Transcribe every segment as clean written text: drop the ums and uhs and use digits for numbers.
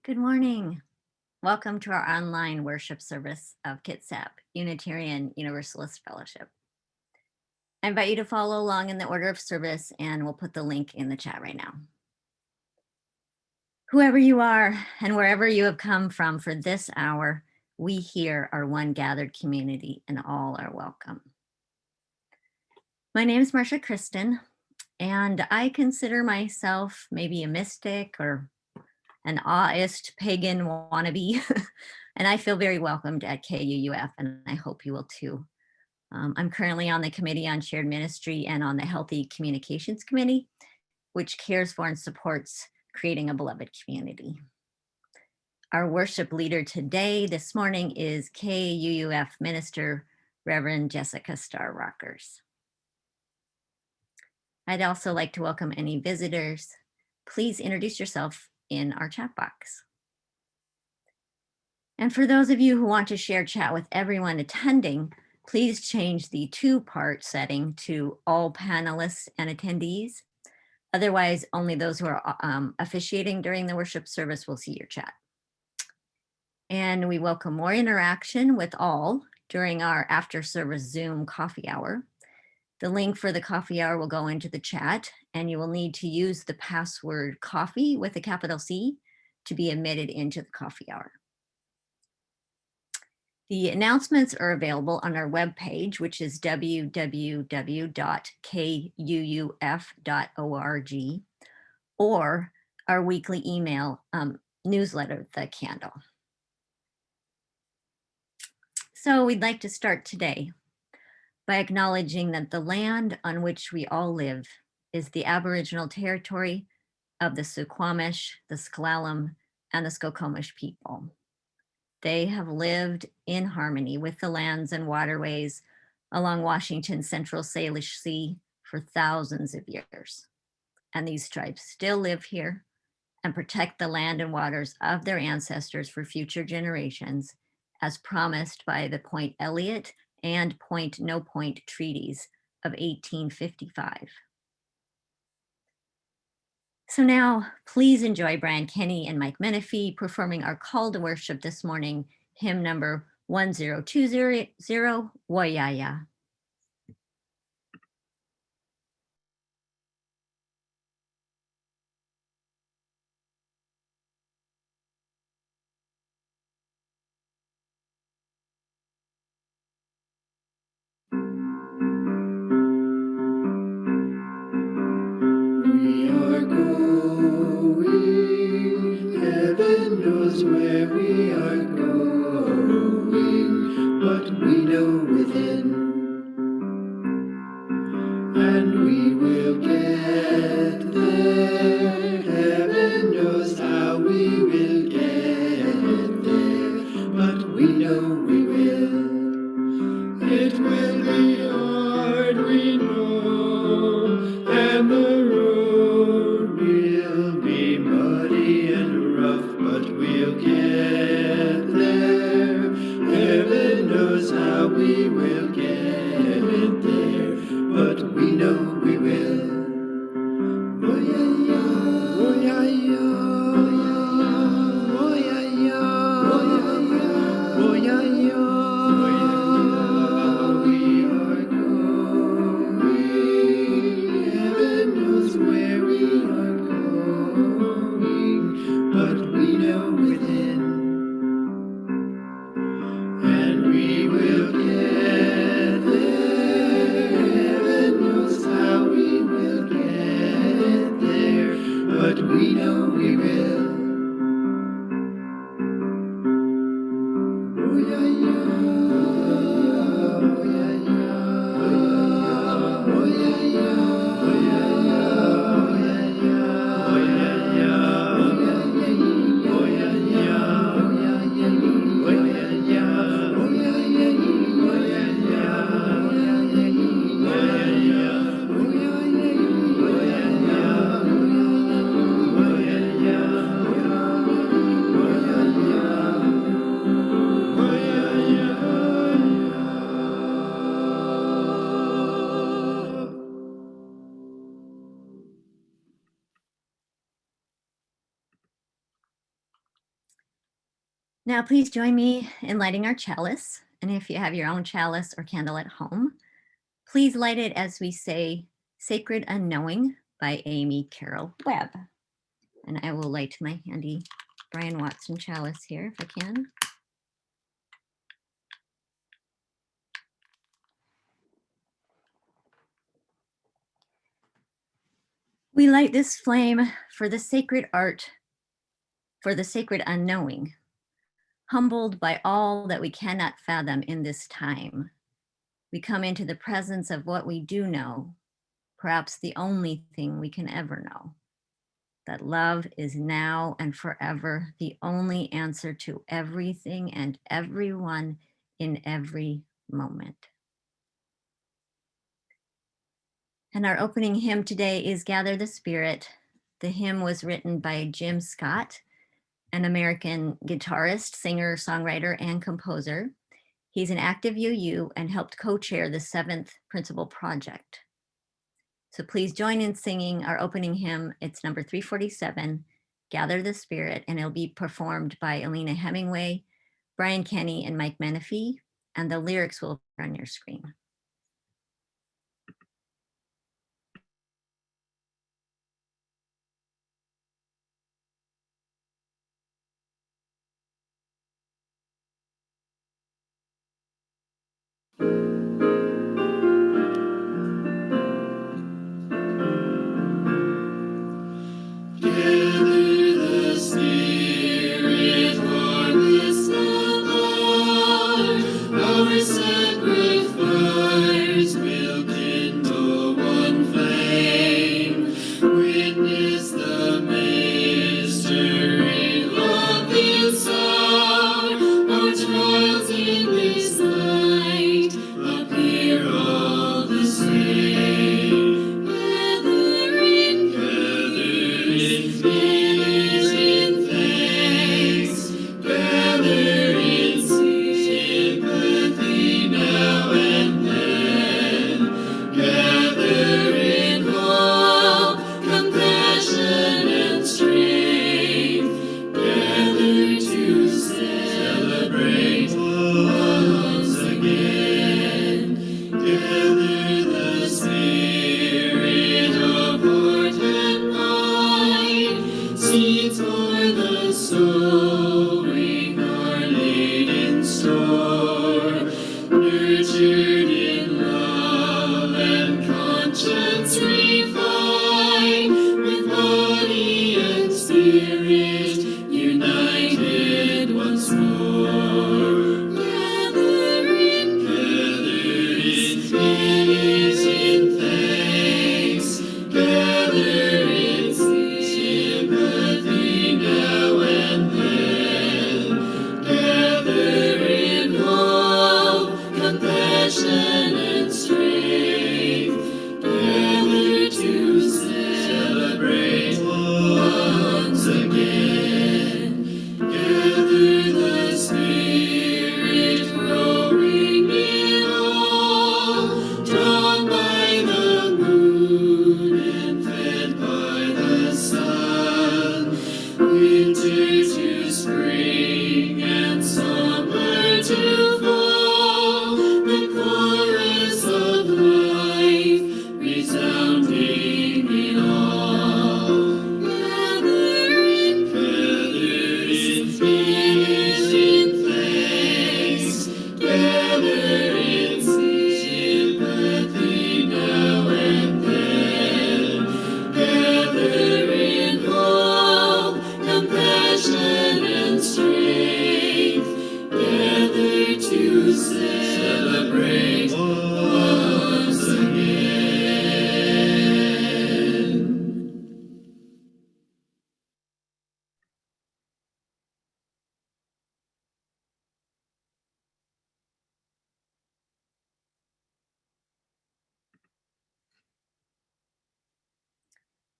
Good morning. Welcome to our online worship service of Kitsap Unitarian Universalist Fellowship. I invite you to follow along in the order of service, and we'll put the link in the chat right now. Whoever you are and wherever you have come from for this hour, we here are one gathered community and all are welcome. My name is Marcia Kristen, and I consider myself maybe a mystic or an aweist pagan wannabe, and I feel very welcomed at KUUF, and I hope you will too. I'm currently on the Committee on Shared Ministry and on the Healthy Communications Committee, which cares for and supports creating a beloved community. Our worship leader today, this morning, is KUUF Minister Reverend Jessica Starr Rockers. I'd also like to welcome any visitors. Please introduce yourself in our chat box. And for those of you who want to share chat with everyone attending, please change the two-part setting to all panelists and attendees. Otherwise, only those who are officiating during the worship service will see your chat. And we welcome more interaction with all during our after-service Zoom coffee hour. The link for the coffee hour will go into the chat, and you will need to use the password coffee with a capital C to be admitted into the coffee hour. The announcements are available on our webpage, which is www.kuuf.org, or our weekly email newsletter, The Candle. So we'd like to start today by acknowledging that the land on which we all live is the Aboriginal territory of the Suquamish, the S'Klallam, and the Skokomish people. They have lived in harmony with the lands and waterways along Washington's Central Salish Sea for thousands of years. And these tribes still live here and protect the land and waters of their ancestors for future generations, as promised by the Point Elliott and Point No Point treaties of 1855. So now, please enjoy Brian Kenny and Mike Menifee performing our call to worship this morning, hymn number 1020, Woyaya. We are going, heaven knows where we are going, but we know within, and we will get there. Heaven knows how we will get there, but we know we will. It will be hard, we know, and the road will be muddy and rough, but we'll get there. Heaven knows how we will get there, but we know we will. Woyaya, woyaya, woyaya, woyaya, woyaya. We are going, heaven knows where we are going, but we know within, and we will get there. Heaven knows how we will get there, but we know we will. Oh yeah, yeah. Oh yeah, yeah. Oh yeah, yeah. Oh yeah, yeah. Oh yeah, yeah. Oh yeah, yeah. Oh yeah, yeah. Oh yeah, yeah. Oh yeah, yeah. Oh yeah, yeah. Oh yeah, yeah. Oh yeah, yeah. Oh yeah, yeah. Oh yeah, yeah. Oh yeah, yeah. Now, please join me in lighting our chalice. And if you have your own chalice or candle at home, please light it as we say Sacred Unknowing by Amy Carol Webb. And I will light my handy Brian Watson chalice here if I can. We light this flame for the sacred art, for the sacred unknowing, humbled by all that we cannot fathom in this time. We come into the presence of what we do know, perhaps the only thing we can ever know, that love is now and forever the only answer to everything and everyone in every moment. And our opening hymn today is Gather the Spirit. The hymn was written by Jim Scott, an American guitarist, singer, songwriter, and composer. He's an active UU and helped co-chair the Seventh Principle Project. So please join in singing our opening hymn. It's number 347, Gather the Spirit, and it'll be performed by Alina Hemingway, Brian Kenny, and Mike Menifee, and the lyrics will appear on your screen.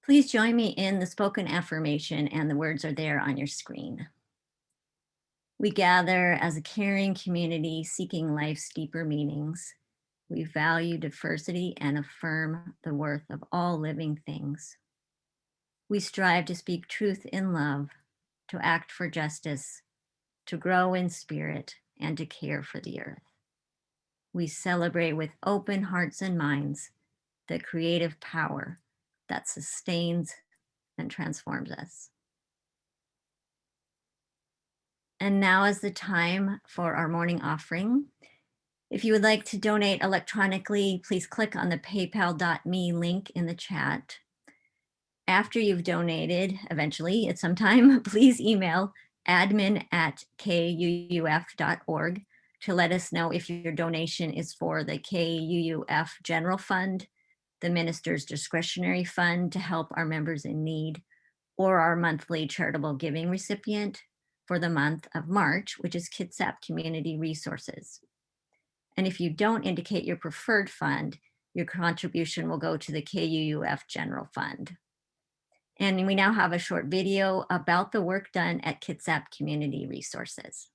Please join me in the spoken affirmation, and the words are there on your screen. We gather as a caring community seeking life's deeper meanings. We value diversity and affirm the worth of all living things. We strive to speak truth in love, to act for justice, to grow in spirit, and to care for the earth. We celebrate with open hearts and minds the creative power that sustains and transforms us. And now is the time for our morning offering. If you would like to donate electronically, please click on the paypal.me link in the chat. After you've donated, eventually at some time, please email admin@kuuf.org to let us know if your donation is for the KUUF General Fund, the Minister's Discretionary Fund to help our members in need, or our monthly charitable giving recipient for the month of March, which is Kitsap Community Resources. And if you don't indicate your preferred fund, your contribution will go to the KUUF General Fund. And we now have a short video about the work done at Kitsap Community Resources.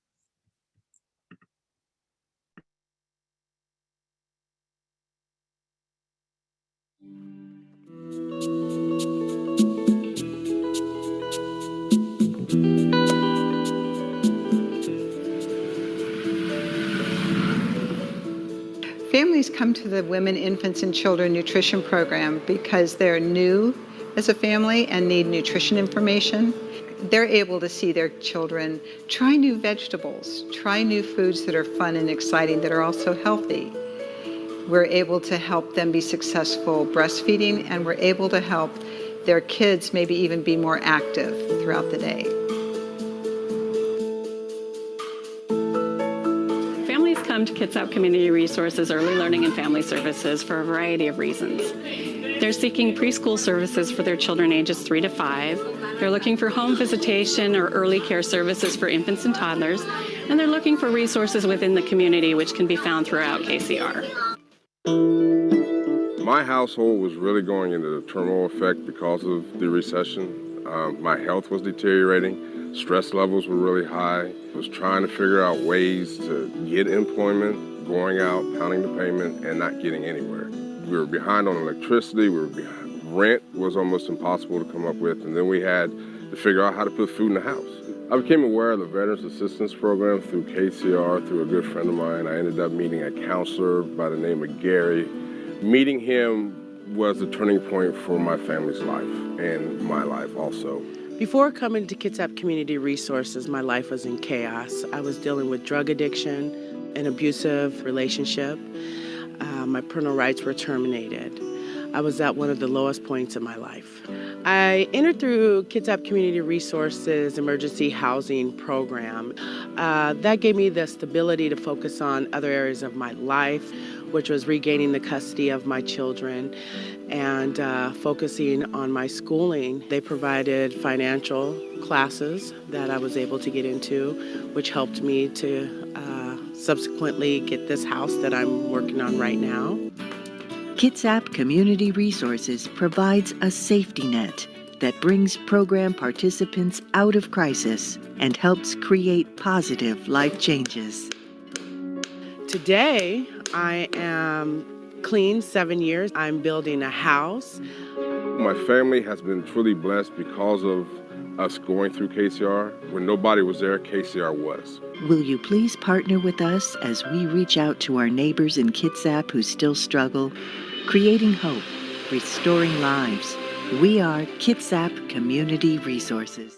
Families come to the Women, Infants, and Children Nutrition Program because they're new as a family and need nutrition information. They're able to see their children try new vegetables, try new foods that are fun and exciting that are also healthy. We're able to help them be successful breastfeeding, and we're able to help their kids maybe even be more active throughout the day. Families come to Kitsap Community Resources Early Learning and Family Services for a variety of reasons. They're seeking preschool services for their children ages 3 to 5. They're looking for home visitation or early care services for infants and toddlers. And they're looking for resources within the community, which can be found throughout KCR. My household was really going into the turmoil effect because of the recession. My health was deteriorating. Stress levels were really high. I was trying to figure out ways to get employment, going out, pounding the payment, and not getting anywhere. We were behind on electricity. We were behind. Rent was almost impossible to come up with. And then we had to figure out how to put food in the house. I became aware of the Veterans Assistance Program through KCR, through a good friend of mine. I ended up meeting a counselor by the name of Gary. Meeting him was a turning point for my family's life and my life also. Before coming to Kitsap Community Resources, my life was in chaos. I was dealing with drug addiction, an abusive relationship. My parental rights were terminated. I was at one of the lowest points in my life. I entered through Kitsap Community Resources Emergency Housing Program. That gave me the stability to focus on other areas of my life, which was regaining the custody of my children and focusing on my schooling. They provided financial classes that I was able to get into, which helped me to subsequently get this house that I'm working on right now. Kitsap Community Resources provides a safety net that brings program participants out of crisis and helps create positive life changes. Today, I am clean 7 years. I'm building a house. My family has been truly blessed because of us going through KCR. When nobody was there, KCR was. Will you please partner with us as we reach out to our neighbors in Kitsap who still struggle, creating hope, restoring lives? We are Kitsap Community Resources.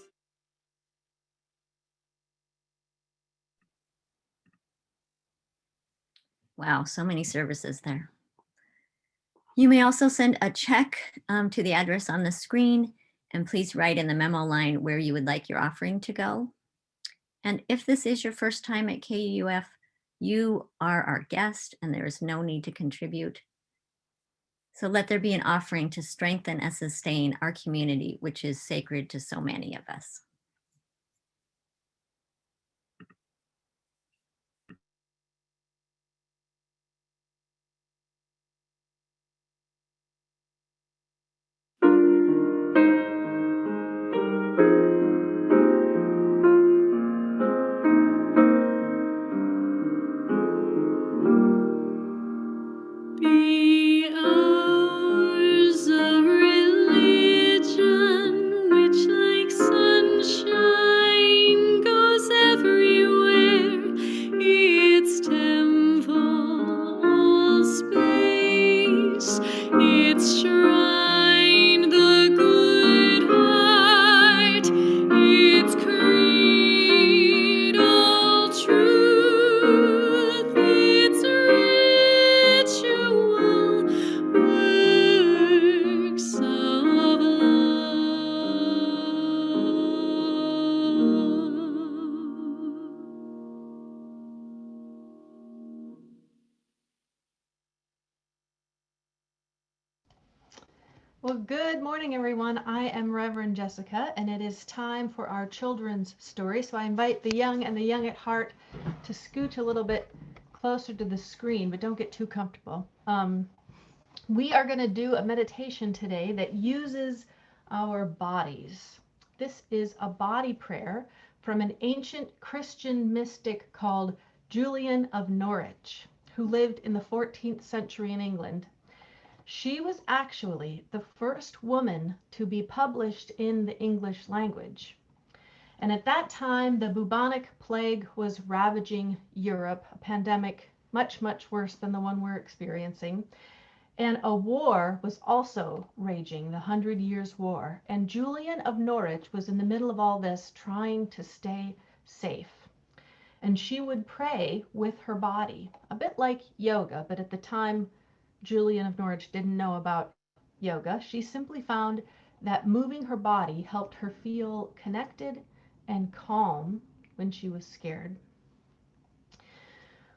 Wow, so many services there. You may also send a check to the address on the screen, and please write in the memo line where you would like your offering to go. And if this is your first time at KUF, you are our guest and there is no need to contribute. So let there be an offering to strengthen and sustain our community, which is sacred to so many of us. Be ours a religion which like sunshine Well, good morning, everyone. I am Reverend Jessica, and it is time for our children's story. So I invite the young and the young at heart to scooch a little bit closer to the screen, but don't get too comfortable. We are going to do a meditation today that uses our bodies. This is a body prayer from an ancient Christian mystic called Julian of Norwich, who lived in the 14th century in England. She was actually the first woman to be published in the English language. And at that time, the bubonic plague was ravaging Europe, a pandemic much, much worse than the one we're experiencing. And a war was also raging, the 100 Years' War. And Julian of Norwich was in the middle of all this, trying to stay safe. And she would pray with her body, a bit like yoga, but at the time, Julian of Norwich didn't know about yoga. She simply found that moving her body helped her feel connected and calm when she was scared.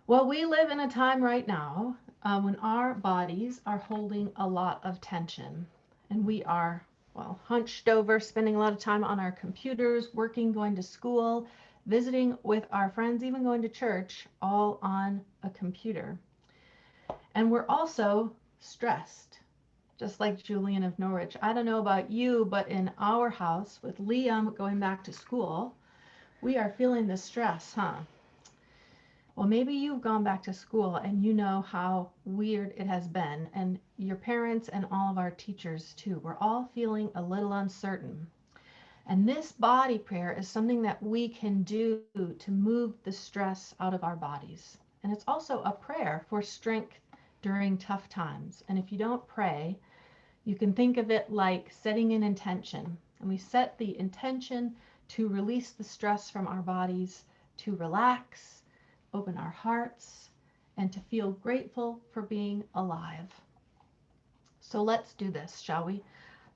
Well, we live in a time right now when our bodies are holding a lot of tension, and we are, well, hunched over, spending a lot of time on our computers, working, going to school, visiting with our friends, even going to church, all on a computer. And we're also stressed, just like Julian of Norwich. I don't know about you, but in our house, with Liam going back to school, we are feeling the stress, huh? Well, maybe you've gone back to school and you know how weird it has been, and your parents and all of our teachers too. We're all feeling a little uncertain. And this body prayer is something that we can do to move the stress out of our bodies. And it's also a prayer for strength during tough times. And if you don't pray, you can think of it like setting an intention. And we set the intention to release the stress from our bodies, to relax, open our hearts, and to feel grateful for being alive. So let's do this, shall we?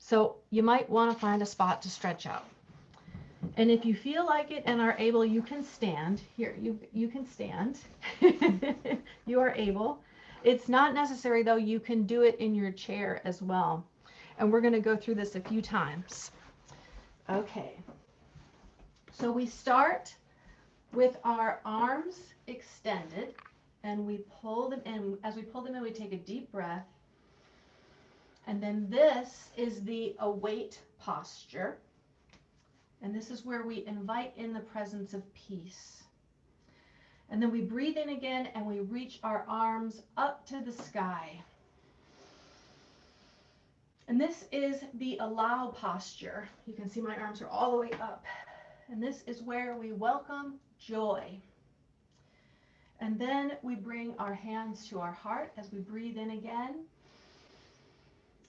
So you might want to find a spot to stretch out. And if you feel like it and are able, you can stand. Here, you can stand. You are able. It's not necessary, though. You can do it in your chair as well. And we're going to go through this a few times. Okay. So we start with our arms extended, and we pull them in. As we pull them in, we take a deep breath. And then this is the await posture. And this is where we invite in the presence of peace. And then we breathe in again, and we reach our arms up to the sky. And this is the allow posture. You can see my arms are all the way up. And this is where we welcome joy. And then we bring our hands to our heart as we breathe in again.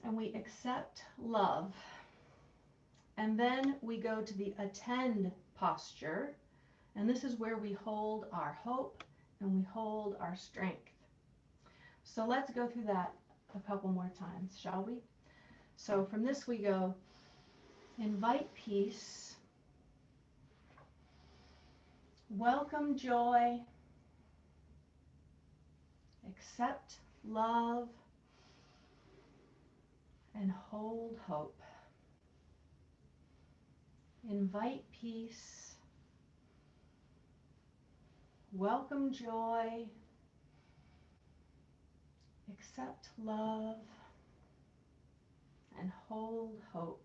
And we accept love. And then we go to the attend posture. And this is where we hold our hope and we hold our strength. So let's go through that a couple more times, shall we? So from this we go, invite peace, welcome joy, accept love, and hold hope. Invite peace, welcome joy, accept love, and hold hope.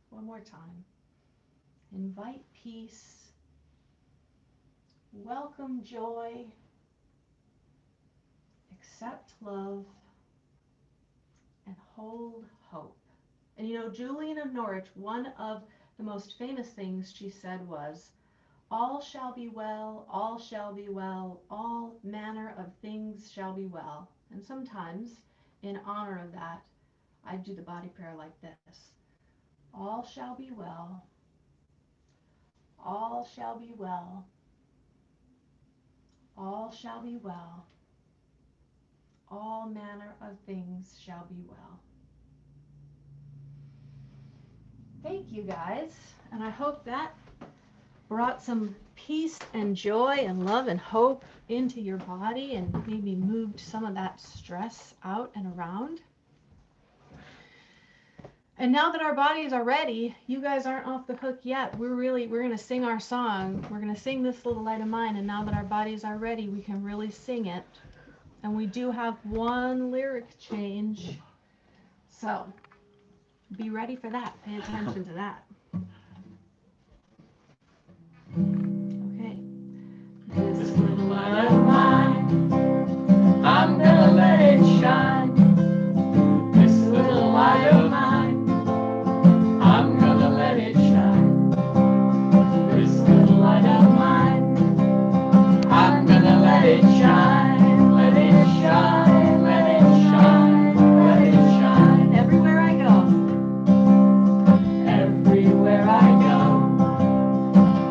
One more time. Invite peace, welcome joy, accept love, and hold hope. And you know, Julian of Norwich, one of the most famous things she said was, all shall be well, all shall be well, all manner of things shall be well. And sometimes, in honor of that, I do the body prayer like this. All shall be well, all shall be well, all shall be well, all manner of things shall be well. Thank you, guys, and I hope that brought some peace and joy and love and hope into your body and maybe moved some of that stress out and around. And now that our bodies are ready, you guys aren't off the hook yet. We're going to sing our song. We're going to sing This Little Light of Mine. And now that our bodies are ready, we can really sing it. And we do have one lyric change. So be ready for that. Pay attention to that. Okay. This little light of mine, I'm gonna let it shine. This little light of mine, I'm gonna let it shine. This little light of mine, I'm gonna let it shine. Let it shine, let it shine, let it shine. Everywhere I go, everywhere I go,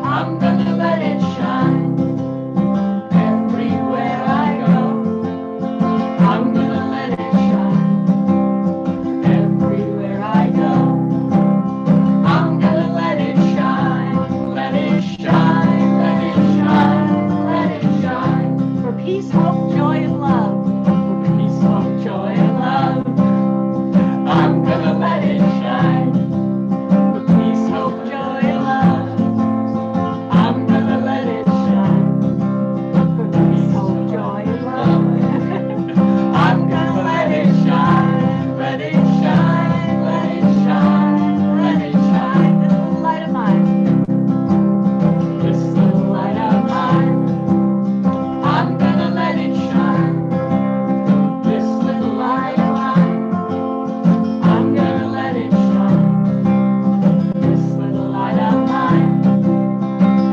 I'm gonna let it shine. Everywhere I go, I'm gonna let it shine. Everywhere I go, I'm gonna let it shine. Let it shine, let it shine, let it shine. For peace, hope, joy, and love. For peace, hope, joy, and love. I'm gonna let it shine. For peace, hope, joy, and love. I'm gonna let it shine. For peace, hope, joy, and love. I'm gonna let it shine. Let it shine, let it shine, let it shine. This little light of mine. This little light of mine. I'm gonna let it shine. This little light of mine. I'm gonna let it shine. This little light of mine.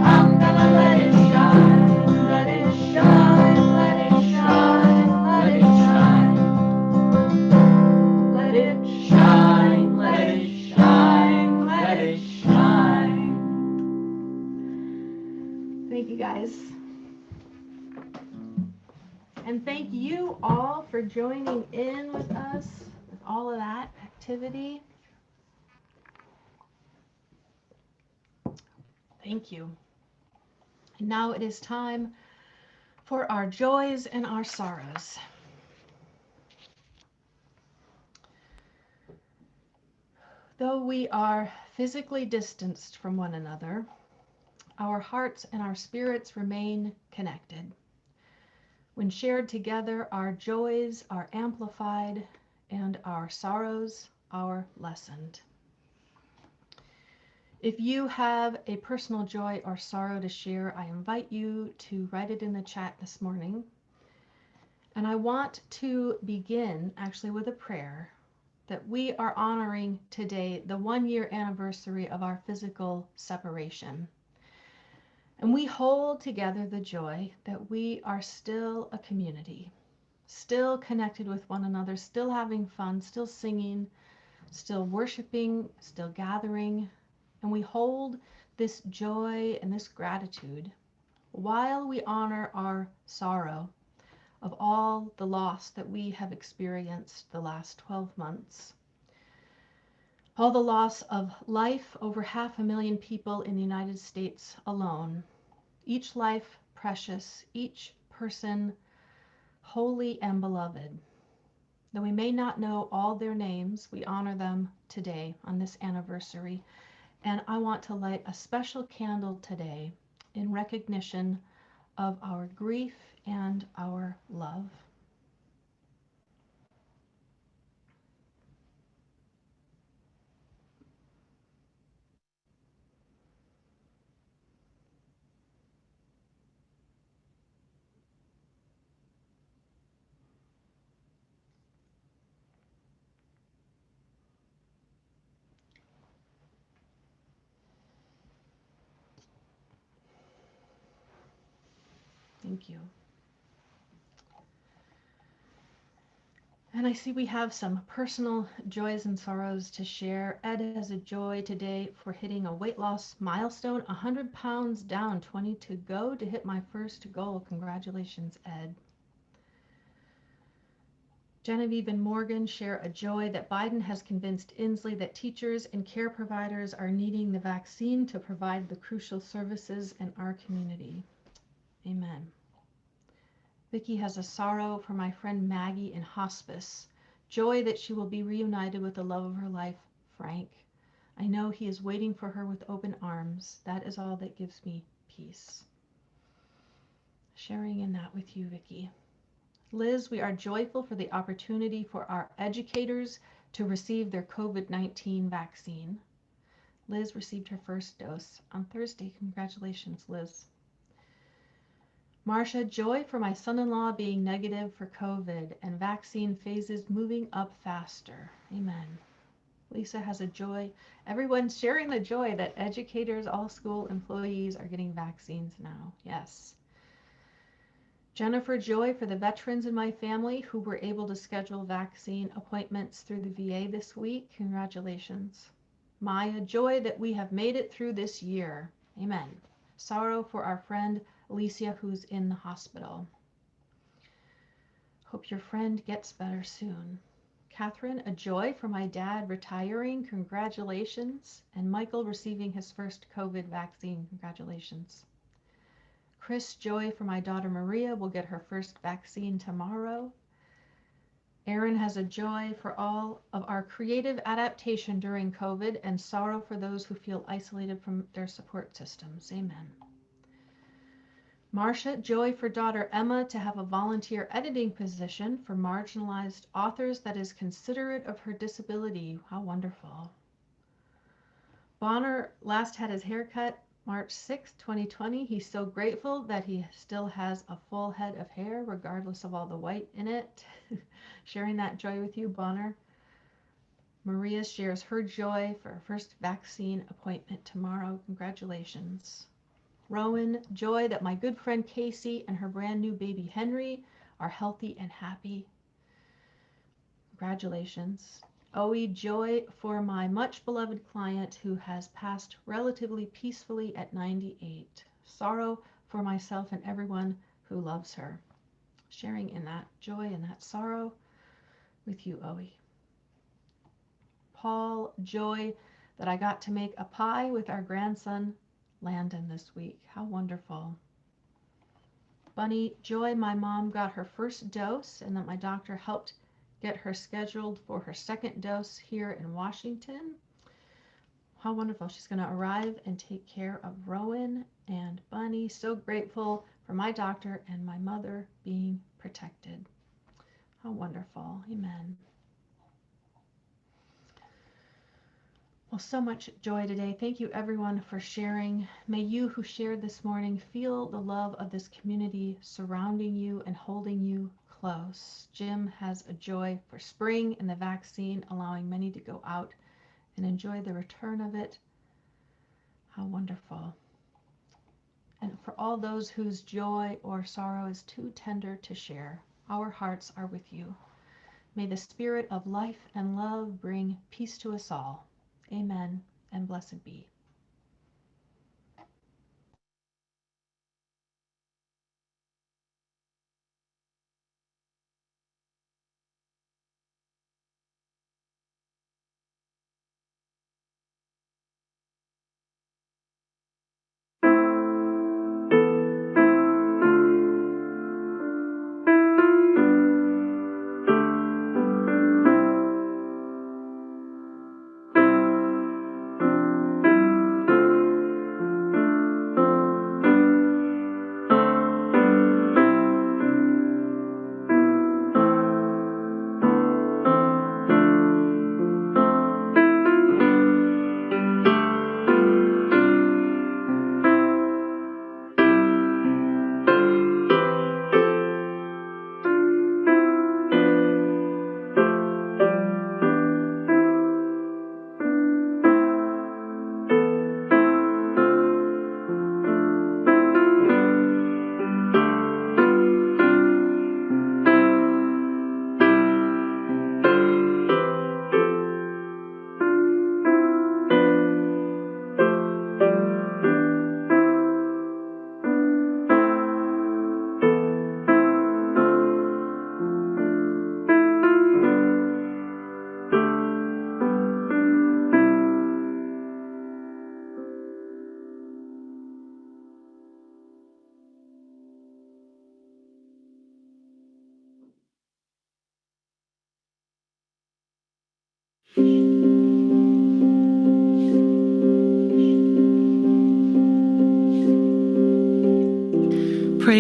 I'm gonna let it shine. Let it shine, let it shine, let it shine. Let it shine, let it shine, let it shine. Thank you guys. And thank you all for joining in with us with all of that activity. Thank you. And now it is time for our joys and our sorrows. Though we are physically distanced from one another, our hearts and our spirits remain connected. When shared together, our joys are amplified and our sorrows are lessened. If you have a personal joy or sorrow to share, I invite you to write it in the chat this morning. And I want to begin actually with a prayer that we are honoring today the 1-year anniversary of our physical separation. And we hold together the joy that we are still a community, still connected with one another, still having fun, still singing, still worshiping, still gathering. And we hold this joy and this gratitude while we honor our sorrow of all the loss that we have experienced the last 12 months. All the loss of life, over 500,000 people in the United States alone. Each life precious, each person holy and beloved. Though we may not know all their names, we honor them today on this anniversary. And I want to light a special candle today in recognition of our grief and our love. Thank you. And I see we have some personal joys and sorrows to share. Ed has a joy today for hitting a weight loss milestone, 100 pounds down, 20 to go to hit my first goal. Congratulations, Ed. Genevieve and Morgan share a joy that Biden has convinced Inslee that teachers and care providers are needing the vaccine to provide the crucial services in our community. Amen. Vicki has a sorrow for my friend Maggie in hospice. Joy that she will be reunited with the love of her life Frank. I know he is waiting for her with open arms. That is all that gives me peace. Sharing in that with you, Vicki. Liz, we are joyful for the opportunity for our educators to receive their COVID-19 vaccine. Liz received her first dose on Thursday. Congratulations, Liz. Marcia, joy for my son-in-law being negative for COVID and vaccine phases moving up faster. Amen. Lisa has a joy. Everyone's sharing the joy that educators, all school employees are getting vaccines now. Yes. Jennifer, joy for the veterans in my family who were able to schedule vaccine appointments through the VA this week. Congratulations. Maya, joy that we have made it through this year. Amen. Sorrow for our friend Alicia who's in the hospital. Hope your friend gets better soon. Catherine, a joy for my dad retiring. Congratulations. And Michael receiving his first COVID vaccine. Congratulations. Chris, joy for my daughter Maria will get her first vaccine tomorrow. Erin has a joy for all of our creative adaptation during COVID and sorrow for those who feel isolated from their support systems. Amen. Marcia, joy for daughter Emma to have a volunteer editing position for marginalized authors that is considerate of her disability. How wonderful. Bonner last had his hair cut March 6, 2020. He's so grateful that he still has a full head of hair, regardless of all the white in it. Sharing that joy with you, Bonner. Maria shares her joy for her first vaccine appointment tomorrow. Congratulations. Rowan, joy that my good friend Casey and her brand new baby Henry are healthy and happy. Congratulations. Oe, joy for my much beloved client who has passed relatively peacefully at 98. Sorrow for myself and everyone who loves her. Sharing in that joy and that sorrow with you, Oe. Paul, joy that I got to make a pie with our grandson Landon this week. How wonderful. Bunny, joy my mom got her first dose and that my doctor helped get her scheduled for her second dose here in Washington. How wonderful. She's going to arrive and take care of Rowan and Bunny. So grateful for my doctor and my mother being protected. How wonderful. Amen. Well, so much joy today. Thank you everyone for sharing. May you who shared this morning feel the love of this community surrounding you and holding you close. Jim has a joy for spring and the vaccine, allowing many to go out and enjoy the return of it. How wonderful. And for all those whose joy or sorrow is too tender to share, our hearts are with you. May the spirit of life and love bring peace to us all. Amen and blessed be.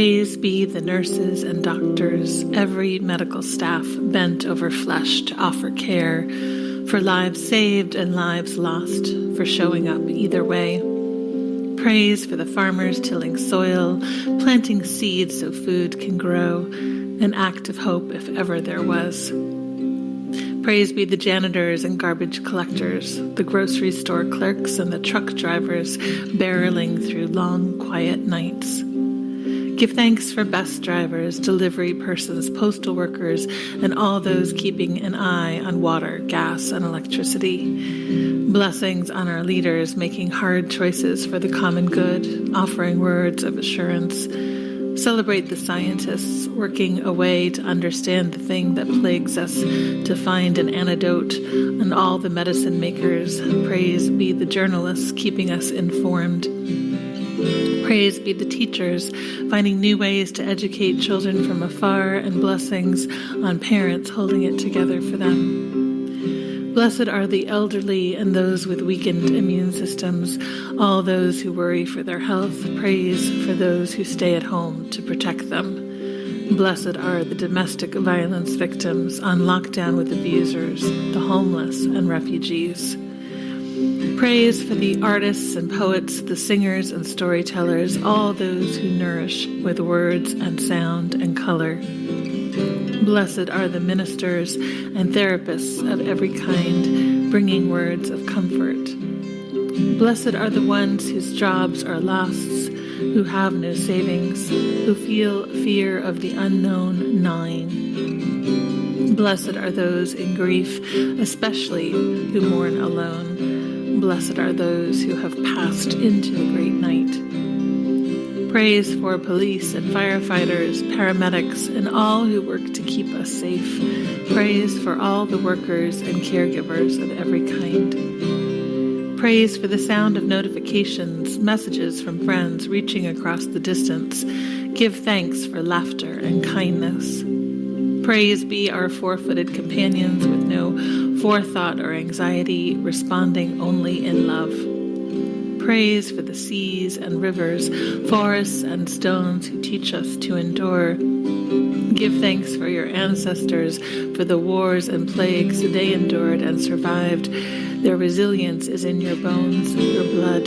Praise be the nurses and doctors, every medical staff bent over flesh to offer care, for lives saved and lives lost, for showing up either way. Praise for the farmers tilling soil, planting seeds so food can grow, an act of hope if ever there was. Praise be the janitors and garbage collectors, the grocery store clerks and the truck drivers barreling through long, quiet nights. Give thanks for bus drivers, delivery persons, postal workers, and all those keeping an eye on water, gas, and electricity. Blessings on our leaders making hard choices for the common good, offering words of assurance. Celebrate the scientists working away to understand the thing that plagues us, to find an antidote, and all the medicine makers. Praise be the journalists keeping us informed. Praise be the teachers finding new ways to educate children from afar, and blessings on parents holding it together for them. Blessed are the elderly and those with weakened immune systems, all those who worry for their health. Praise for those who stay at home to protect them. Blessed are the domestic violence victims on lockdown with abusers, the homeless and refugees. Praise for the artists and poets, the singers and storytellers, all those who nourish with words and sound and color. Blessed are the ministers and therapists of every kind, bringing words of comfort. Blessed are the ones whose jobs are lost, who have no savings, who feel fear of the unknown gnawing. Blessed are those in grief, especially who mourn alone. Blessed are those who have passed into the great night. Praise for police and firefighters, paramedics, and all who work to keep us safe. Praise for all the workers and caregivers of every kind. Praise for the sound of notifications, messages from friends reaching across the distance. Give thanks for laughter and kindness. Praise be our four-footed companions with no forethought or anxiety, responding only in love. Praise for the seas and rivers, forests and stones who teach us to endure. Give thanks for your ancestors, for the wars and plagues they endured and survived. Their resilience is in your bones, your blood.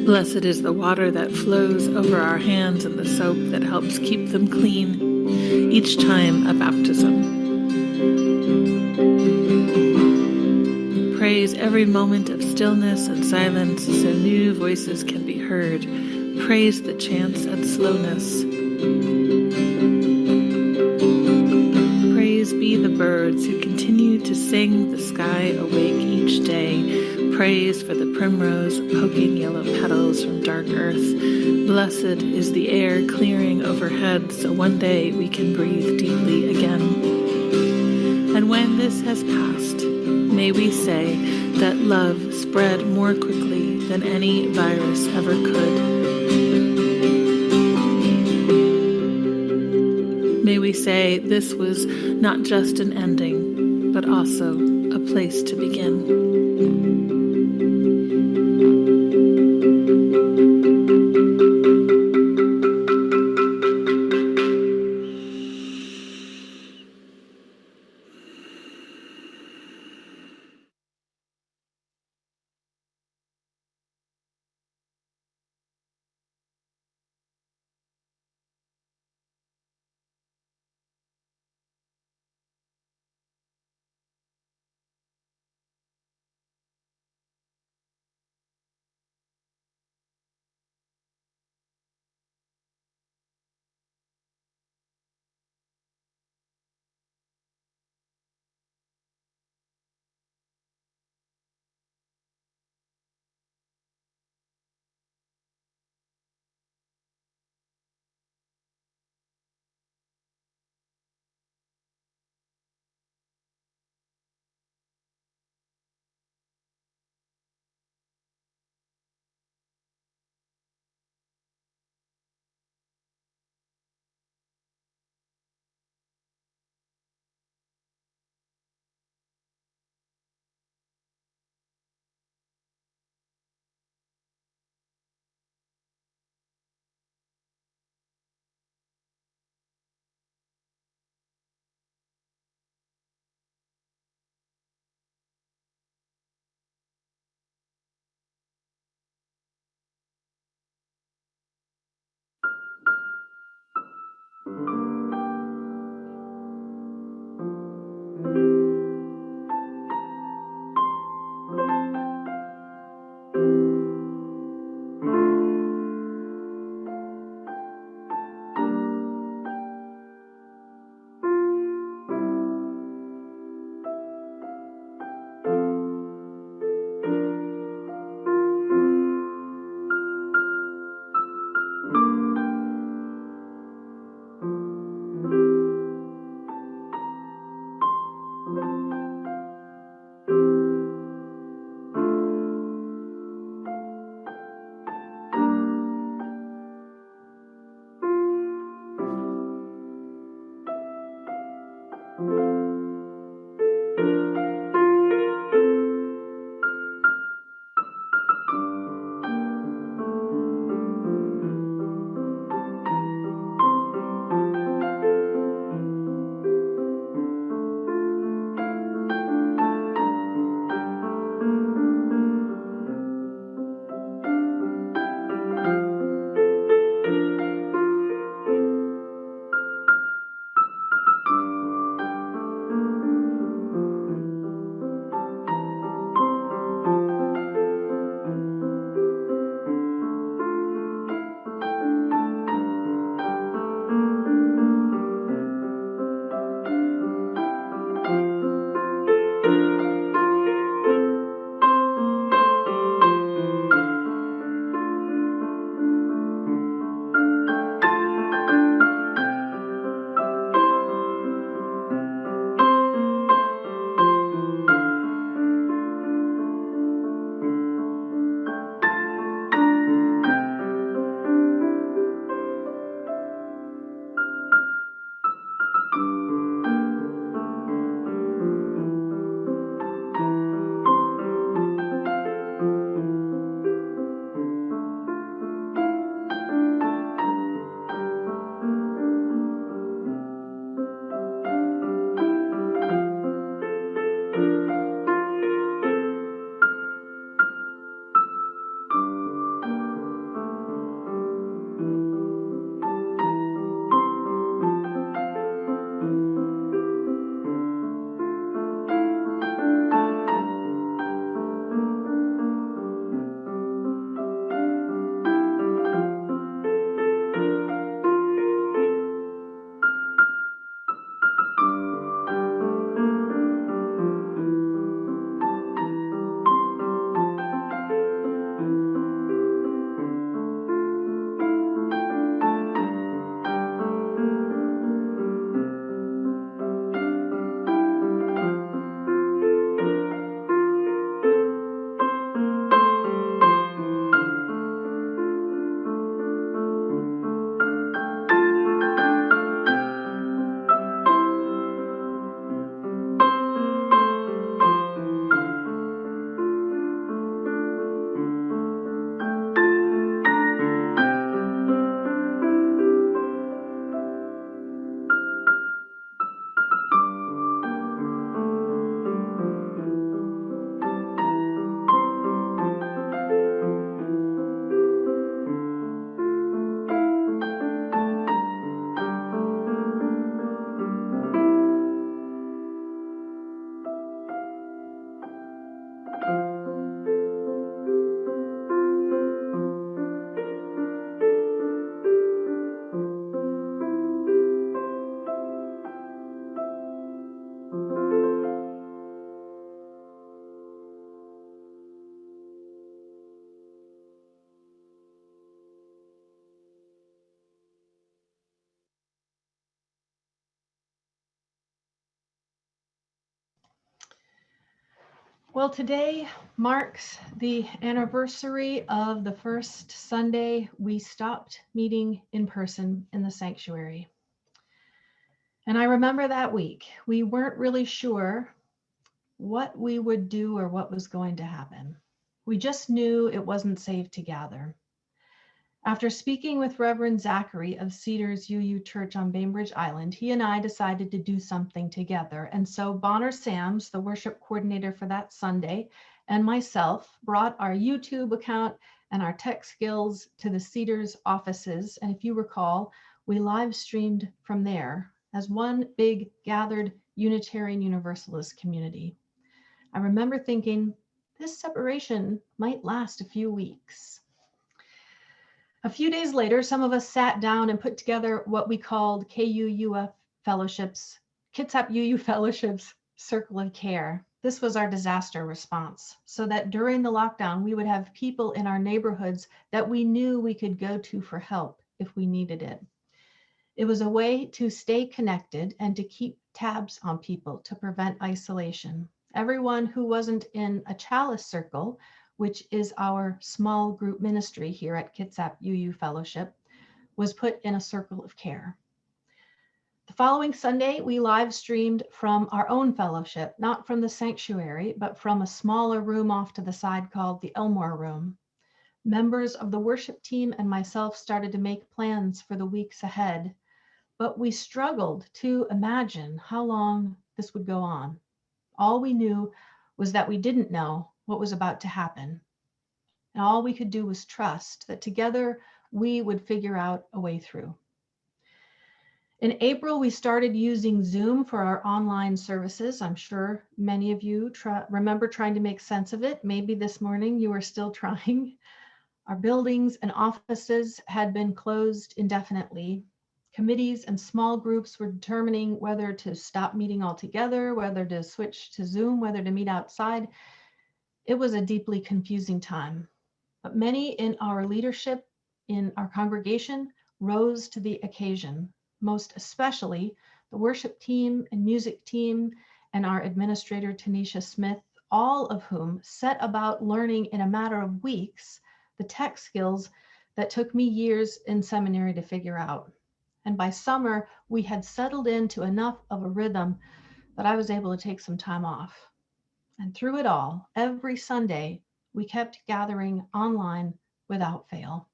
Blessed is the water that flows over our hands and the soap that helps keep them clean each time a baptism. Praise every moment of stillness and silence so new voices can be heard. Praise the chants at slowness. Praise be the birds who continue to sing the sky awake each day. Praise for the primrose poking yellow petals from dark earth. Blessed is the air clearing overhead so one day we can breathe deeply again. And when this has passed, may we say that love spread more quickly than any virus ever could. May we say this was not just an ending, but also a place to begin. Well, today marks the anniversary of the first Sunday we stopped meeting in person in the sanctuary. And I remember that week, we weren't really sure what we would do or what was going to happen. We just knew it wasn't safe to gather. After speaking with Reverend Zachary of Cedars UU Church on Bainbridge Island, he and I decided to do something together. And so Bonner Sams, the worship coordinator for that Sunday, and myself brought our YouTube account and our tech skills to the Cedars offices. And if you recall, we live streamed from there as one big gathered Unitarian Universalist community. I remember thinking, this separation might last a few weeks. A few days later, some of us sat down and put together what we called KUUF Fellowships, Kitsap UU Fellowships Circle of Care. This was our disaster response, so that during the lockdown, we would have people in our neighborhoods that we knew we could go to for help if we needed it. It was a way to stay connected and to keep tabs on people to prevent isolation. Everyone who wasn't in a Chalice Circle, which is our small group ministry here at Kitsap UU Fellowship, was put in a circle of care. The following Sunday, we live streamed from our own fellowship, not from the sanctuary, but from a smaller room off to the side called the Elmore Room. Members of the worship team and myself started to make plans for the weeks ahead, but we struggled to imagine how long this would go on. All we knew was that we didn't know what was about to happen. And all we could do was trust that together we would figure out a way through. In April, we started using Zoom for our online services. I'm sure many of you remember trying to make sense of it. Maybe this morning you are still trying. Our buildings and offices had been closed indefinitely. Committees and small groups were determining whether to stop meeting altogether, whether to switch to Zoom, whether to meet outside. It was a deeply confusing time, but many in our leadership in our congregation rose to the occasion, most especially the worship team and music team and our administrator, Tanisha Smith, all of whom set about learning in a matter of weeks the tech skills that took me years in seminary to figure out. And by summer, we had settled into enough of a rhythm that I was able to take some time off. And through it all, every Sunday, we kept gathering online without fail.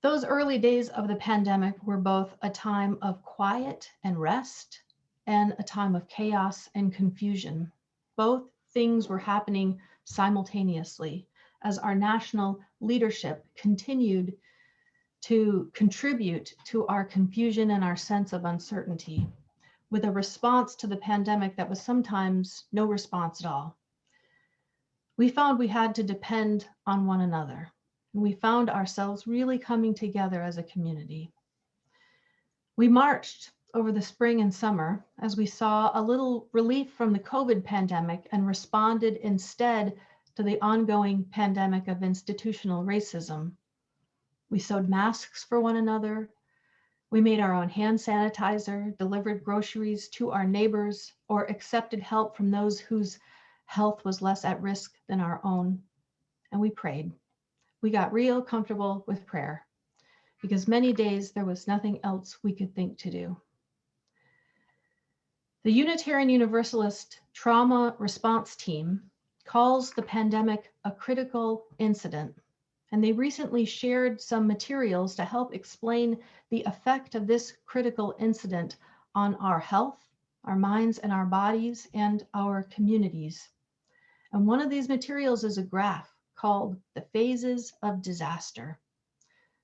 Those early days of the pandemic were both a time of quiet and rest and a time of chaos and confusion. Both things were happening simultaneously as our national leadership continued to contribute to our confusion and our sense of uncertainty, with a response to the pandemic that was sometimes no response at all. We found we had to depend on one another, and we found ourselves really coming together as a community. We marched over the spring and summer as we saw a little relief from the COVID pandemic and responded instead to the ongoing pandemic of institutional racism. We sewed masks for one another. We made our own hand sanitizer, delivered groceries to our neighbors, or accepted help from those whose health was less at risk than our own. And we prayed. We got real comfortable with prayer because many days there was nothing else we could think to do. The Unitarian Universalist Trauma Response Team calls the pandemic a critical incident. And they recently shared some materials to help explain the effect of this critical incident on our health, our minds and our bodies, and our communities. And one of these materials is a graph called the Phases of Disaster.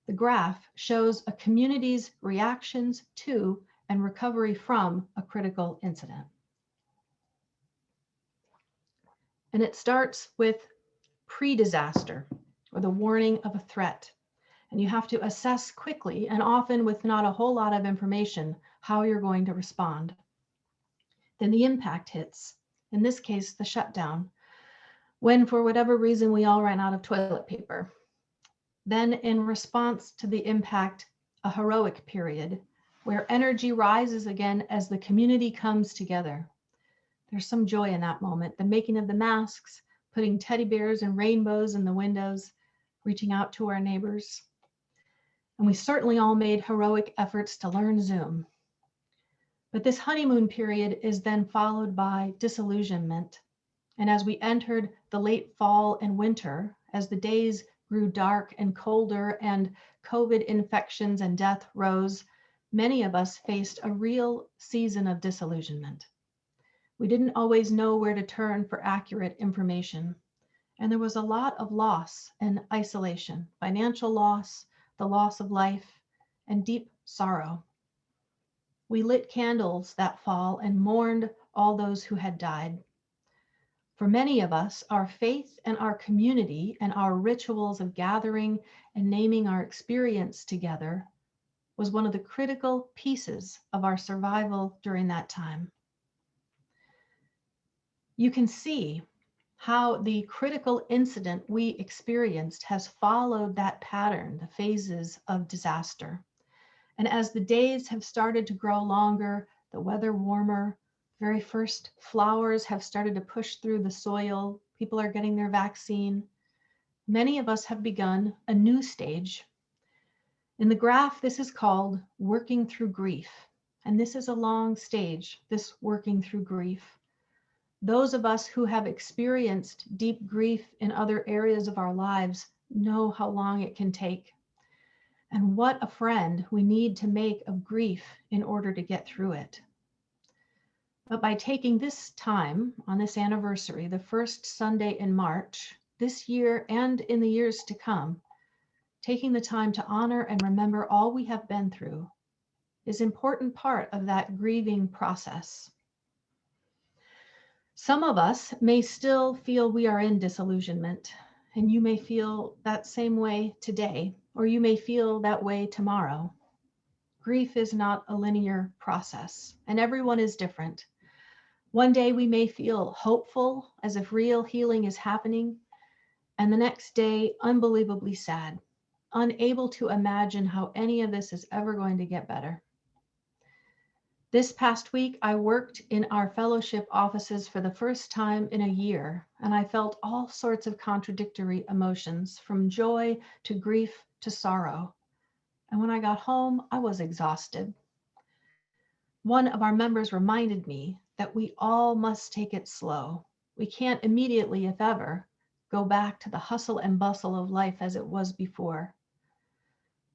The graph shows a community's reactions to and recovery from a critical incident. And it starts with pre-disaster, or the warning of a threat. And you have to assess quickly, and often with not a whole lot of information, how you're going to respond. Then the impact hits, in this case, the shutdown, when for whatever reason we all ran out of toilet paper. Then in response to the impact, a heroic period where energy rises again as the community comes together. There's some joy in that moment, the making of the masks, putting teddy bears and rainbows in the windows, reaching out to our neighbors. And we certainly all made heroic efforts to learn Zoom. But this honeymoon period is then followed by disillusionment. And as we entered the late fall and winter, as the days grew dark and colder and COVID infections and death rose, many of us faced a real season of disillusionment. We didn't always know where to turn for accurate information. And there was a lot of loss and isolation, financial loss, the loss of life, and deep sorrow. We lit candles that fall and mourned all those who had died. For many of us, our faith and our community and our rituals of gathering and naming our experience together was one of the critical pieces of our survival during that time. You can see how the critical incident we experienced has followed that pattern, the phases of disaster. And as the days have started to grow longer, the weather warmer, very first flowers have started to push through the soil, people are getting their vaccine, many of us have begun a new stage. In the graph, this is called working through grief. And this is a long stage, this working through grief. Those of us who have experienced deep grief in other areas of our lives know how long it can take. And what a friend we need to make of grief in order to get through it. But by taking this time on this anniversary, the first Sunday in March, this year and in the years to come, taking the time to honor and remember all we have been through is an important part of that grieving process. Some of us may still feel we are in disillusionment, and you may feel that same way today, or you may feel that way tomorrow. Grief is not a linear process, and everyone is different. One day we may feel hopeful, as if real healing is happening, and the next day unbelievably sad, unable to imagine how any of this is ever going to get better. This past week, I worked in our fellowship offices for the first time in a year, and I felt all sorts of contradictory emotions, from joy to grief to sorrow. And when I got home, I was exhausted. One of our members reminded me that we all must take it slow. We can't immediately, if ever, go back to the hustle and bustle of life as it was before.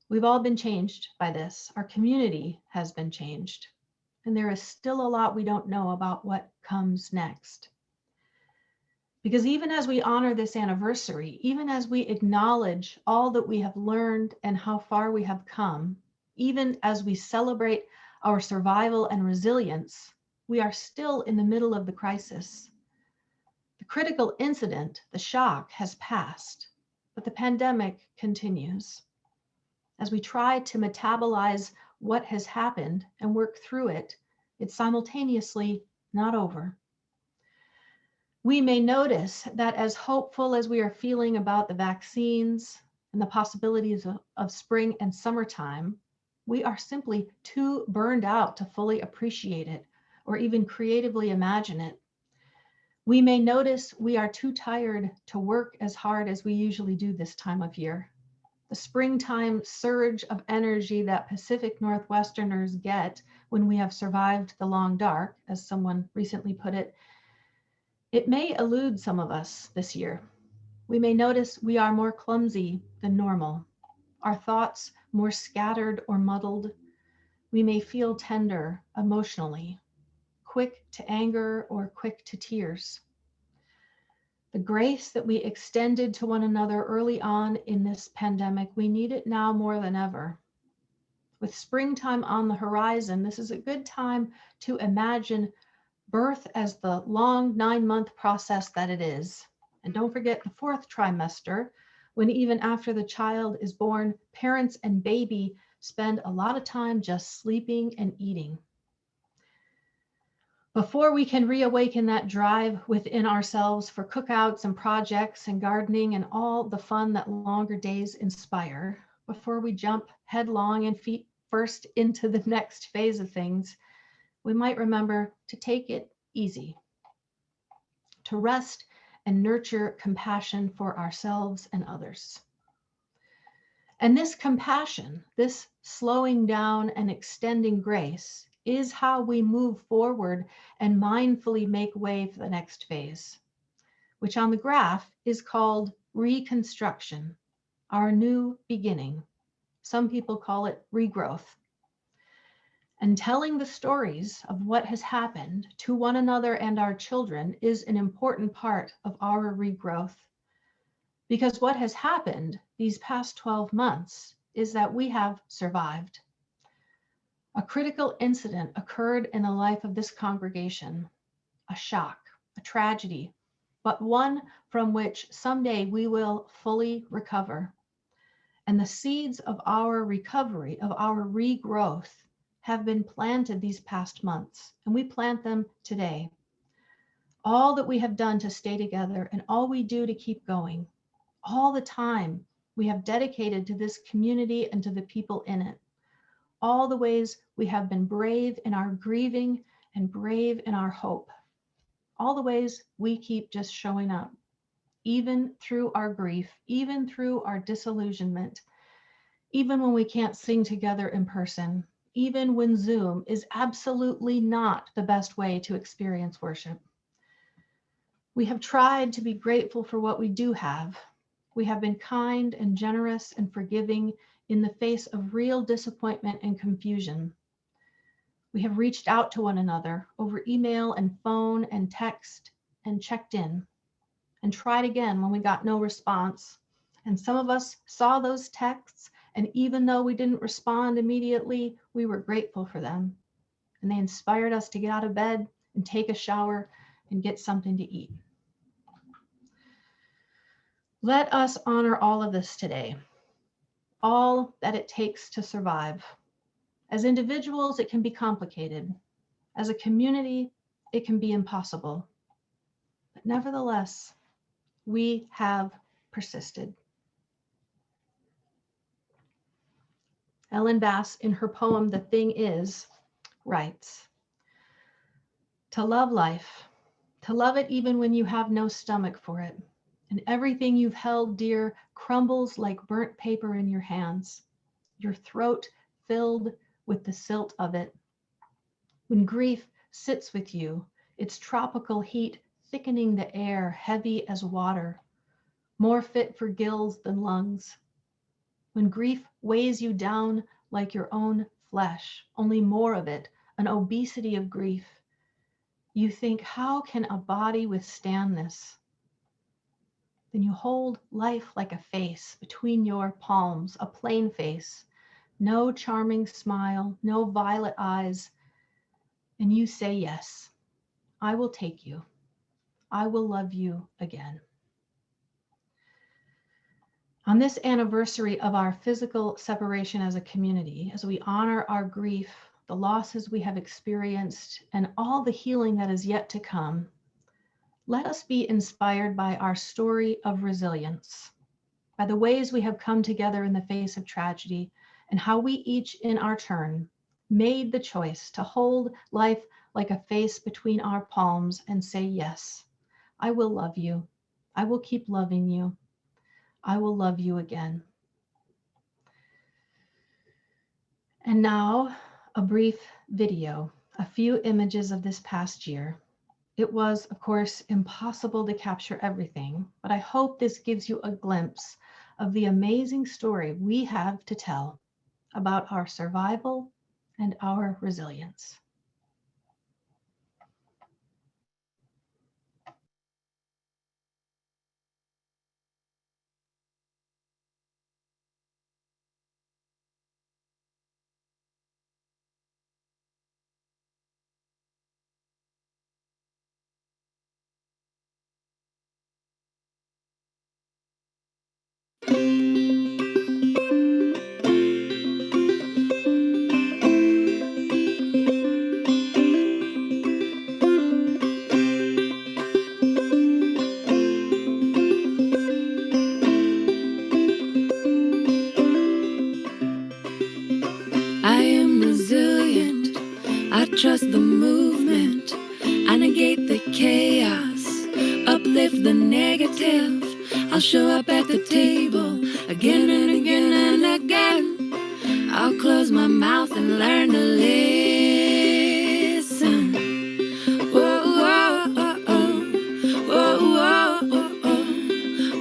We've all been changed by this. Our community has been changed. And there is still a lot we don't know about what comes next. Because even as we honor this anniversary, even as we acknowledge all that we have learned and how far we have come, even as we celebrate our survival and resilience, we are still in the middle of the crisis. The critical incident, the shock, has passed, but the pandemic continues. As we try to metabolize what has happened and work through it, it's simultaneously not over. We may notice that as hopeful as we are feeling about the vaccines and the possibilities of spring and summertime, we are simply too burned out to fully appreciate it or even creatively imagine it. We may notice we are too tired to work as hard as we usually do this time of year. The springtime surge of energy that Pacific Northwesterners get when we have survived the long dark, as someone recently put it, it may elude some of us this year. We may notice we are more clumsy than normal, our thoughts more scattered or muddled. We may feel tender emotionally, quick to anger or quick to tears. The grace that we extended to one another early on in this pandemic, we need it now more than ever. With springtime on the horizon, this is a good time to imagine birth as the long 9-month process that it is. And don't forget the 4th trimester, when even after the child is born, parents and baby spend a lot of time just sleeping and eating. Before we can reawaken that drive within ourselves for cookouts and projects and gardening and all the fun that longer days inspire, before we jump headlong and feet first into the next phase of things, we might remember to take it easy, to rest and nurture compassion for ourselves and others. And this compassion, this slowing down and extending grace, is how we move forward and mindfully make way for the next phase, which on the graph is called reconstruction, our new beginning. Some people call it regrowth. And telling the stories of what has happened to one another and our children is an important part of our regrowth. Because what has happened these past 12 months is that we have survived. A critical incident occurred in the life of this congregation, a shock, a tragedy, but one from which someday we will fully recover. And the seeds of our recovery, of our regrowth, have been planted these past months, and we plant them today. All that we have done to stay together and all we do to keep going, all the time we have dedicated to this community and to the people in it, all the ways we have been brave in our grieving and brave in our hope, all the ways we keep just showing up, even through our grief, even through our disillusionment, even when we can't sing together in person, even when Zoom is absolutely not the best way to experience worship. We have tried to be grateful for what we do have. We have been kind and generous and forgiving in the face of real disappointment and confusion. We have reached out to one another over email and phone and text and checked in and tried again when we got no response. And some of us saw those texts, and even though we didn't respond immediately, we were grateful for them. And they inspired us to get out of bed and take a shower and get something to eat. Let us honor all of this today, all that it takes to survive. As individuals, it can be complicated. As a community, it can be impossible. But nevertheless, we have persisted. Ellen Bass, in her poem, The Thing Is, writes, "To love life, to love it even when you have no stomach for it, and everything you've held dear crumbles like burnt paper in your hands, your throat filled with the silt of it. When grief sits with you, its tropical heat thickening the air heavy as water, more fit for gills than lungs. When grief weighs you down like your own flesh, only more of it, an obesity of grief, you think, how can a body withstand this? Then you hold life like a face between your palms, a plain face, no charming smile, no violet eyes, and you say, yes, I will take you. I will love you again." On this anniversary of our physical separation as a community, as we honor our grief, the losses we have experienced, and all the healing that is yet to come, let us be inspired by our story of resilience, by the ways we have come together in the face of tragedy, and how we each in our turn made the choice to hold life like a face between our palms and say, yes, I will love you. I will keep loving you. I will love you again. And now a brief video, a few images of this past year. It was, of course, impossible to capture everything, but I hope this gives you a glimpse of the amazing story we have to tell about our survival and our resilience. I am resilient. I trust the movement. I negate the chaos, uplift the negative. I'll show up at the table again and again and again. I'll close my mouth and learn to listen. Whoa, whoa, oh, oh. Whoa, whoa, oh, oh.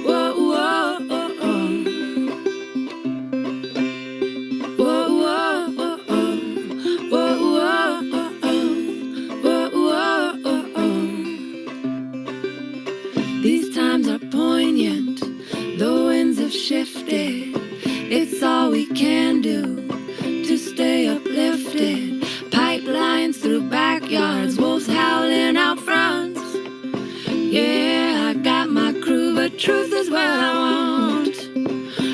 Whoa, whoa, oh, oh. Whoa, whoa, oh, oh. Whoa, whoa, oh, oh. Whoa, whoa, oh, oh. These times are poignant. The winds have shifted. It's all we can Truth is what I want.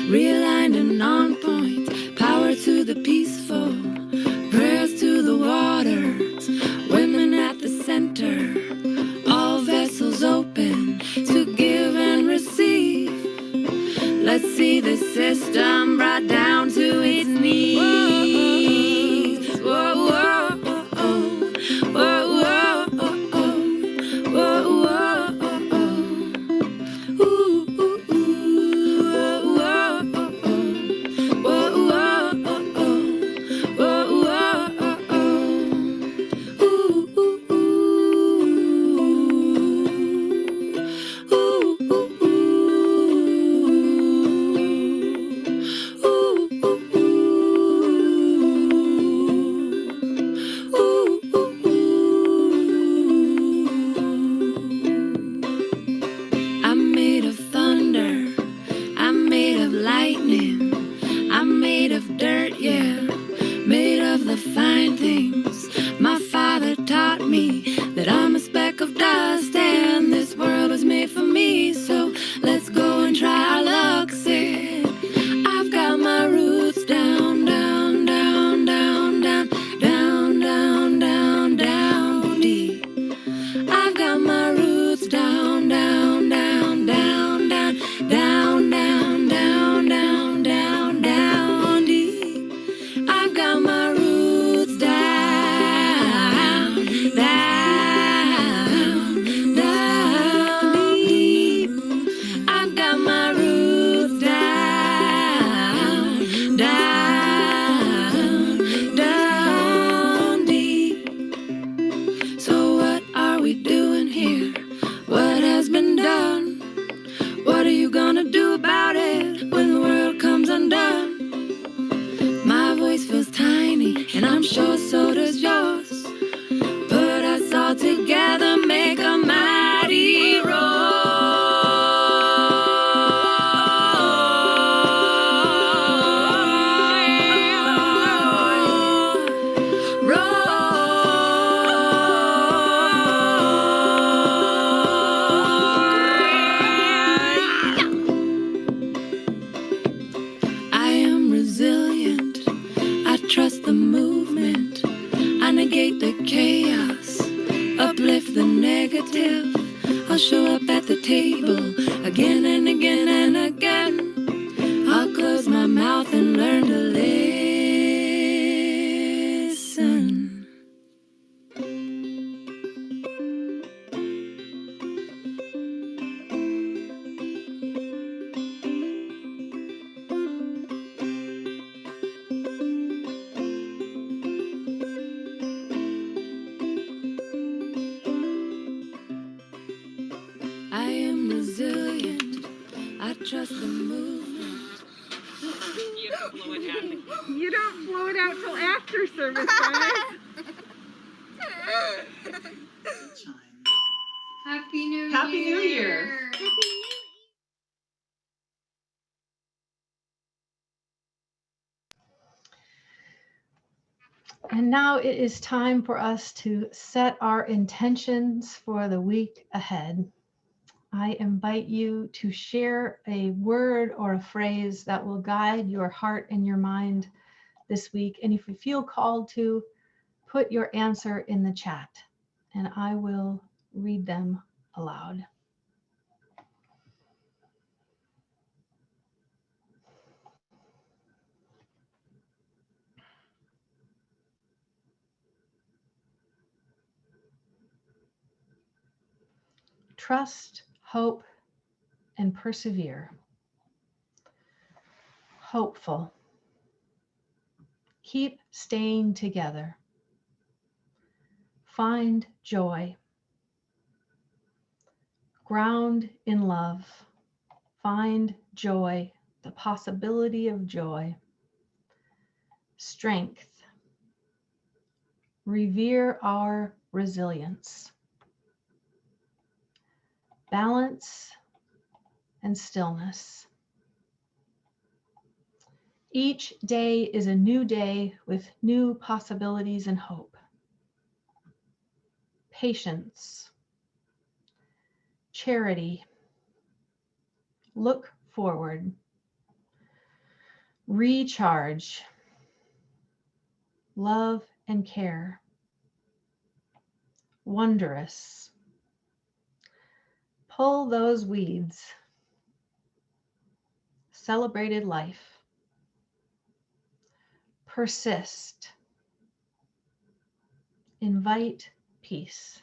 Realigned and on point. Power to the peaceful. Prayers to the waters. Women at the center. All vessels open to give and receive. Let's see the system brought down to its knees. Whoa, whoa, whoa, whoa, whoa, whoa, whoa, whoa. Ooh, ooh, ooh, whoa, whoa, whoa, whoa, whoa, whoa. Ooh, ooh, ooh, ooh, ooh. I'm made of thunder, I'm made of lightning, I'm made of dirt, yeah, made of the fine things. My father taught me that I'm a speck of dust and this world was made for me, so let's go and try our luck, said. I've got my roots down, down, down, down, down, down, down, down, down deep. I've got my roots down, down, down, down, down, down, down, down, down, down, down deep. I've got my roots down, down, down deep. I've got my roots down, down, down deep. So what are we doing here? What has been done? What are you gonna do about it when the world comes undone? My voice feels tiny, and I'm sure so does yours. Put us all together, make a mighty I am resilient. I trust the movement. I negate the chaos. Uplift the negative. I'll show up at the table again and again and again. I'll close my mouth and learn to listen. I am resilient. I trust the movement. You don't blow it out till after service, guys. Happy New Year. Happy New Year. And now it is time for us to set our intentions for the week ahead. I invite you to share a word or a phrase that will guide your heart and your mind this week. And if you feel called to, put your answer in the chat and I will read them aloud. Trust, hope, and persevere. Hopeful. Keep staying together. Find joy. Ground in love. Find joy, the possibility of joy. Strength. Revere our resilience. Balance and stillness. Each day is a new day with new possibilities and hope. Patience. Charity. Look forward. Recharge. Love and care. Wondrous. Pull those weeds. Celebrated life. Persist. Invite peace.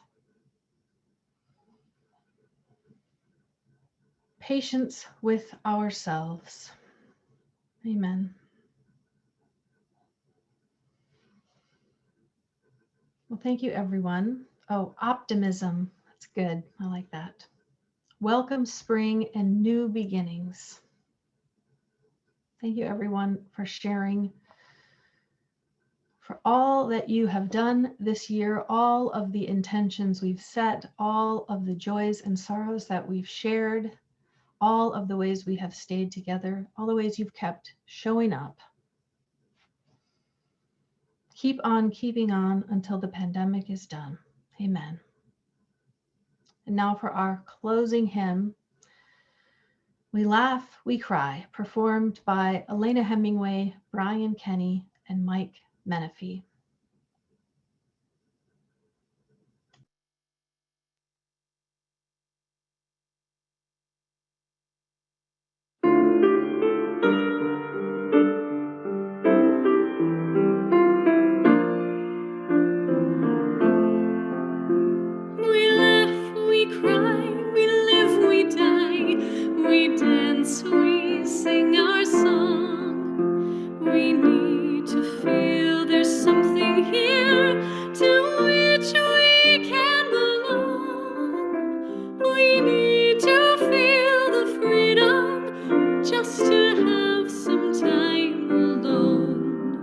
Patience with ourselves. Amen. Well, thank you, everyone. Oh, optimism. That's good. I like that. Welcome spring and new beginnings. Thank you, everyone, for sharing, for all that you have done this year, all of the intentions we've set, all of the joys and sorrows that we've shared, all of the ways we have stayed together, all the ways you've kept showing up. Keep on keeping on until the pandemic is done. Amen. And now for our closing hymn, We Laugh, We Cry, performed by Elena Hemingway, Brian Kenny, and Mike Menifee. We laugh, we cry, we live, we die, we dance, we sing our song. We need to feel there's something here to which we can belong. We need to feel the freedom just to have some time alone.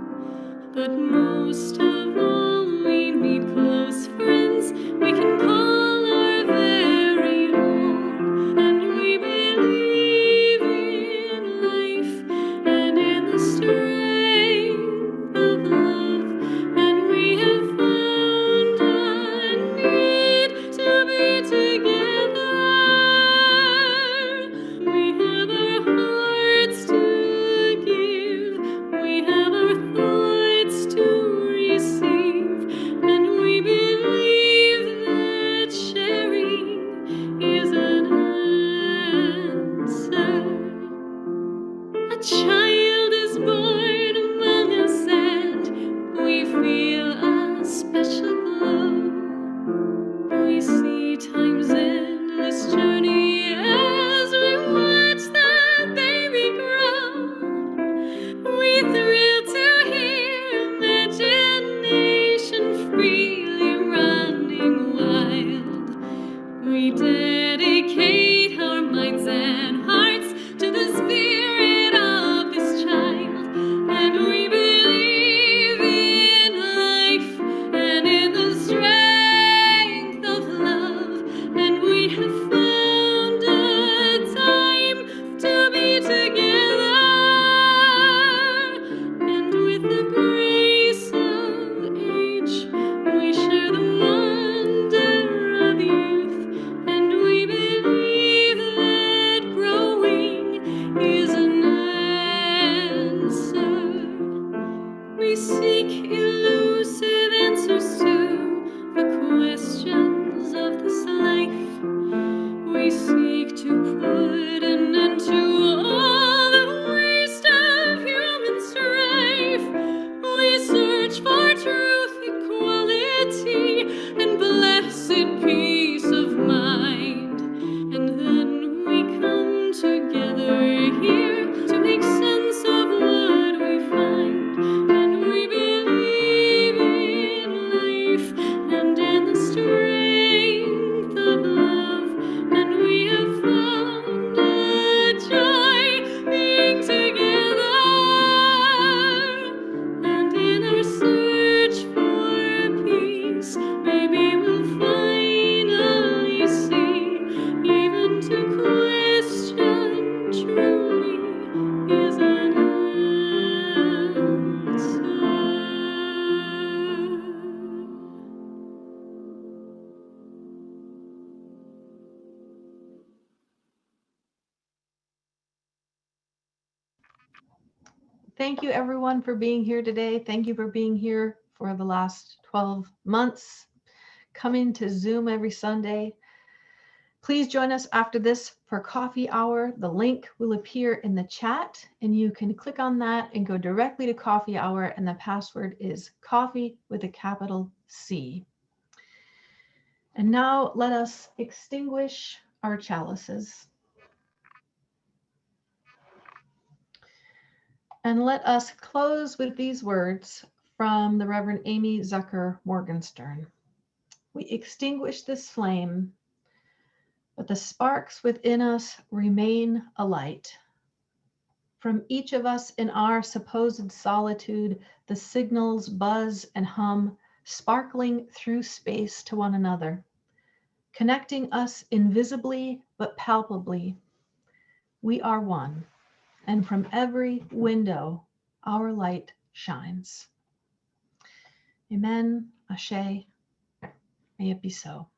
But most of all, we need close friends we can call our very own. And we believe in life and in the strength of love. And we have found a need to be together. We have our hearts to give. We have our thoughts to receive. And we believe that sharing is an answer. A child is born among us, and we feel a special glow. We see time's endless journey as we watch that baby grow. We thrill to hear imagination freely running wild. We dedicate our minds and hearts to the spirit of this child. And we believe in life and in the strength of love. And we have found a time to be together. And with the grace of age, we share the wonder of youth. And we believe that growing is an answer. We seek elusive answers to the questions of this life. We seek to put an end to all the waste of human strife. We search for truth, equality, and blessed peace of mind. And then we come together here to make sense of what we find. And we believe in life and in the strength of love. And we have found a joy being together. And in our search for peace, maybe we'll finally see, even to question truly is an answer. Thank you everyone for being here today. Thank you for being here for the last 12 months. Coming to Zoom every Sunday. Please join us after this for coffee hour. The link will appear in the chat and you can click on that and go directly to coffee hour, and the password is coffee with a capital C. And now let us extinguish our chalices. And let us close with these words from the Reverend Amy Zucker Morgenstern. We extinguish this flame, but the sparks within us remain alight. From each of us in our supposed solitude, the signals buzz and hum, sparkling through space to one another, connecting us invisibly but palpably. We are one, and from every window, our light shines. Amen, Ashe, may it be so.